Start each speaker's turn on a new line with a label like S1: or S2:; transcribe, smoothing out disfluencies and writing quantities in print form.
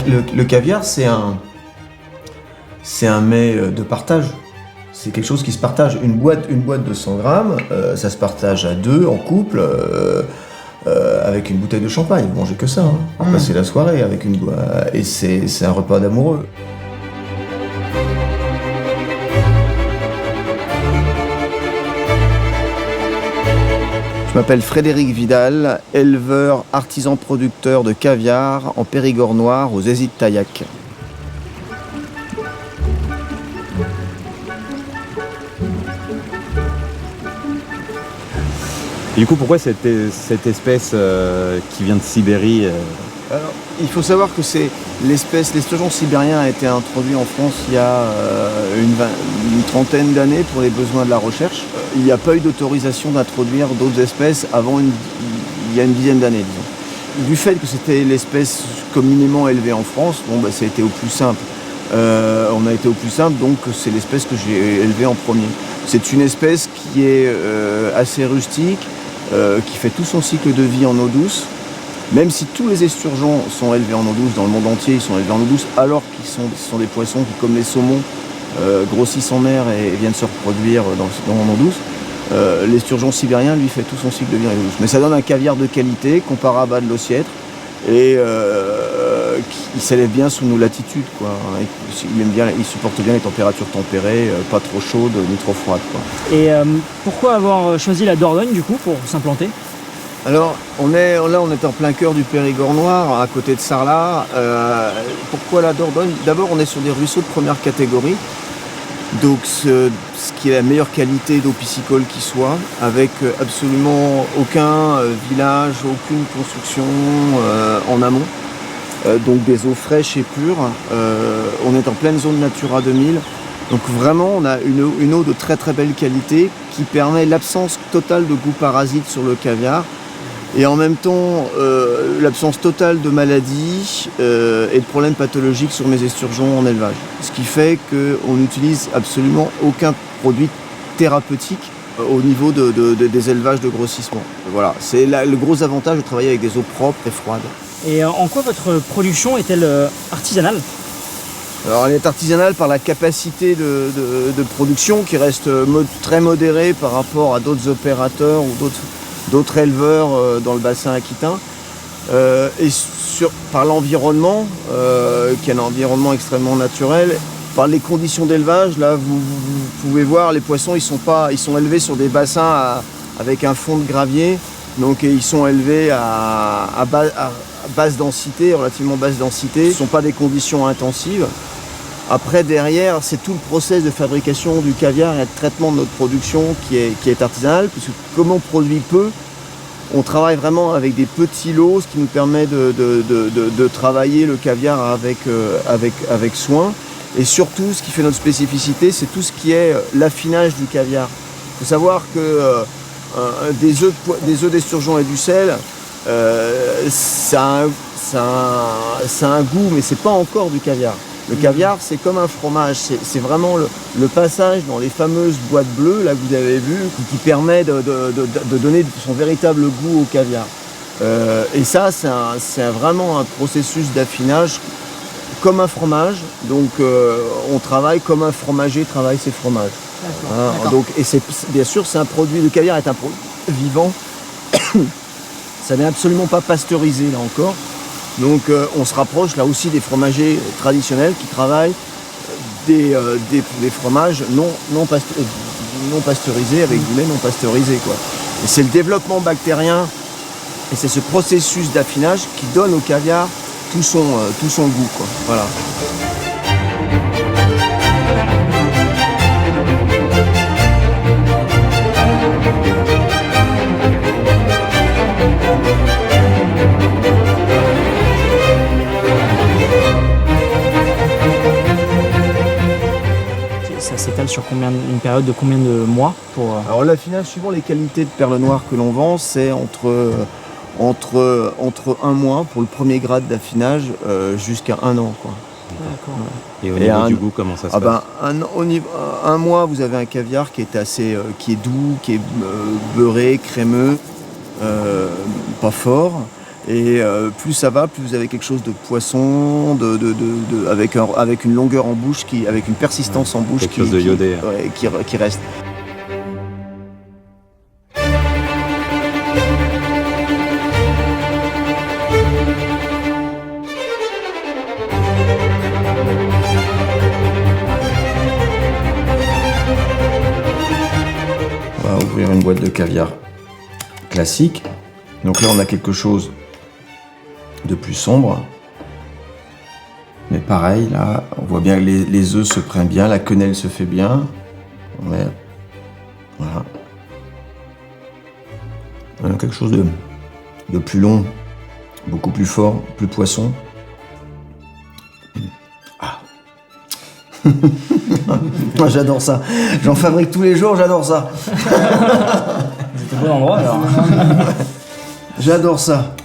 S1: Le caviar, c'est un mets de partage. C'est quelque chose qui se partage. Une boîte de 100 grammes, ça se partage à deux, en couple, avec une bouteille de champagne. Vous mangez que ça, hein. Vous passez la soirée avec une boîte. Et c'est un repas d'amoureux. Je m'appelle Frédéric Vidal, éleveur, artisan producteur de caviar en Périgord noir aux Aisies de Taillac.
S2: Et du coup, pourquoi cette espèce qui vient de Sibérie
S1: Alors, il faut savoir que l'esturgeon sibérien a été introduit en France il y a une trentaine d'années pour les besoins de la recherche. Il n'y a pas eu d'autorisation d'introduire d'autres espèces avant il y a une dizaine d'années, disons. Du fait que c'était l'espèce communément élevée en France, ça a été au plus simple. On a été au plus simple, donc c'est l'espèce que j'ai élevée en premier. C'est une espèce qui est assez rustique, qui fait tout son cycle de vie en eau douce. Même si tous les esturgeons sont élevés en eau douce, dans le monde entier ils sont élevés en eau douce, alors qu'ils sont des poissons qui, comme les saumons, grossissent en mer et viennent se reproduire dans l'eau douce, l'esturgeon sibérien, lui, fait tout son cycle de vie en eau douce. Mais ça donne un caviar de qualité, comparable à de l'ossiètre, et il s'élève bien sous nos latitudes, quoi. Il supporte bien les températures tempérées, pas trop chaudes ni trop froides, quoi.
S3: Et pourquoi avoir choisi la Dordogne, du coup, pour s'implanter ?
S1: Alors, on est en plein cœur du Périgord noir, à côté de Sarlat. Pourquoi la Dordogne ? D'abord, on est sur des ruisseaux de première catégorie, donc ce qui est la meilleure qualité d'eau piscicole qui soit, avec absolument aucun village, aucune construction en amont. Donc des eaux fraîches et pures. On est en pleine zone Natura 2000. Donc vraiment, on a une eau de très très belle qualité qui permet l'absence totale de goût parasite sur le caviar. Et en même temps, l'absence totale de maladies et de problèmes pathologiques sur mes esturgeons en élevage. Ce qui fait qu'on n'utilise absolument aucun produit thérapeutique au niveau des élevages de grossissement. Voilà, c'est le gros avantage de travailler avec des eaux propres et froides.
S3: Et en quoi votre production est-elle artisanale ?
S1: Alors elle est artisanale par la capacité de production qui reste très modérée par rapport à d'autres opérateurs ou d'autres éleveurs dans le bassin aquitain, et par l'environnement, qui est un environnement extrêmement naturel, par les conditions d'élevage. Là, vous pouvez voir, les poissons, ils sont élevés sur des bassins avec un fond de gravier, donc ils sont élevés à basse densité, relativement basse densité. Ce ne sont pas des conditions intensives. Après, derrière, c'est tout le process de fabrication du caviar et de traitement de notre production qui est artisanal, puisque comme on produit peu, on travaille vraiment avec des petits lots, ce qui nous permet de travailler le caviar avec soin. Et surtout, ce qui fait notre spécificité, c'est tout ce qui est l'affinage du caviar. Il faut savoir que des œufs d'esturgeon et du sel, ça a un goût, mais c'est pas encore du caviar. Le caviar, c'est comme un fromage, c'est vraiment le passage dans les fameuses boîtes bleues là, que vous avez vues, qui permet de donner son véritable goût au caviar. Et ça, c'est vraiment un processus d'affinage comme un fromage. Donc on travaille comme un fromager travaille ses fromages. Hein, donc, et bien sûr, c'est un produit, le caviar est un produit vivant. Ça n'est absolument pas pasteurisé là encore. Donc on se rapproche là aussi des fromagers traditionnels qui travaillent des fromages non pasteurisés avec du lait non pasteurisé, quoi. Et c'est le développement bactérien et c'est ce processus d'affinage qui donne au caviar tout son goût, quoi. Voilà.
S3: Ça s'étale sur une période de combien de mois pour...
S1: Alors l'affinage, suivant les qualités de perle noire que l'on vend, c'est entre un mois pour le premier grade d'affinage jusqu'à un an, quoi.
S3: D'accord.
S2: Et au niveau du goût, comment ça se passe ?
S1: Un mois, vous avez un caviar qui est doux, qui est beurré, crémeux, pas fort. Et plus ça va, plus vous avez quelque chose de poisson, avec une longueur en bouche, avec une persistance en bouche
S2: quelque chose de iodé.
S1: qui reste. On va ouvrir une boîte de caviar classique. Donc là, on a quelque chose de plus sombre. Mais pareil, là, on voit bien que les œufs se prennent bien, la quenelle se fait bien. Voilà. On a quelque chose de plus long, beaucoup plus fort, plus poisson. Ah. J'adore ça. J'en fabrique tous les jours, j'adore ça.
S3: C'est au bon endroit alors.
S1: J'adore ça.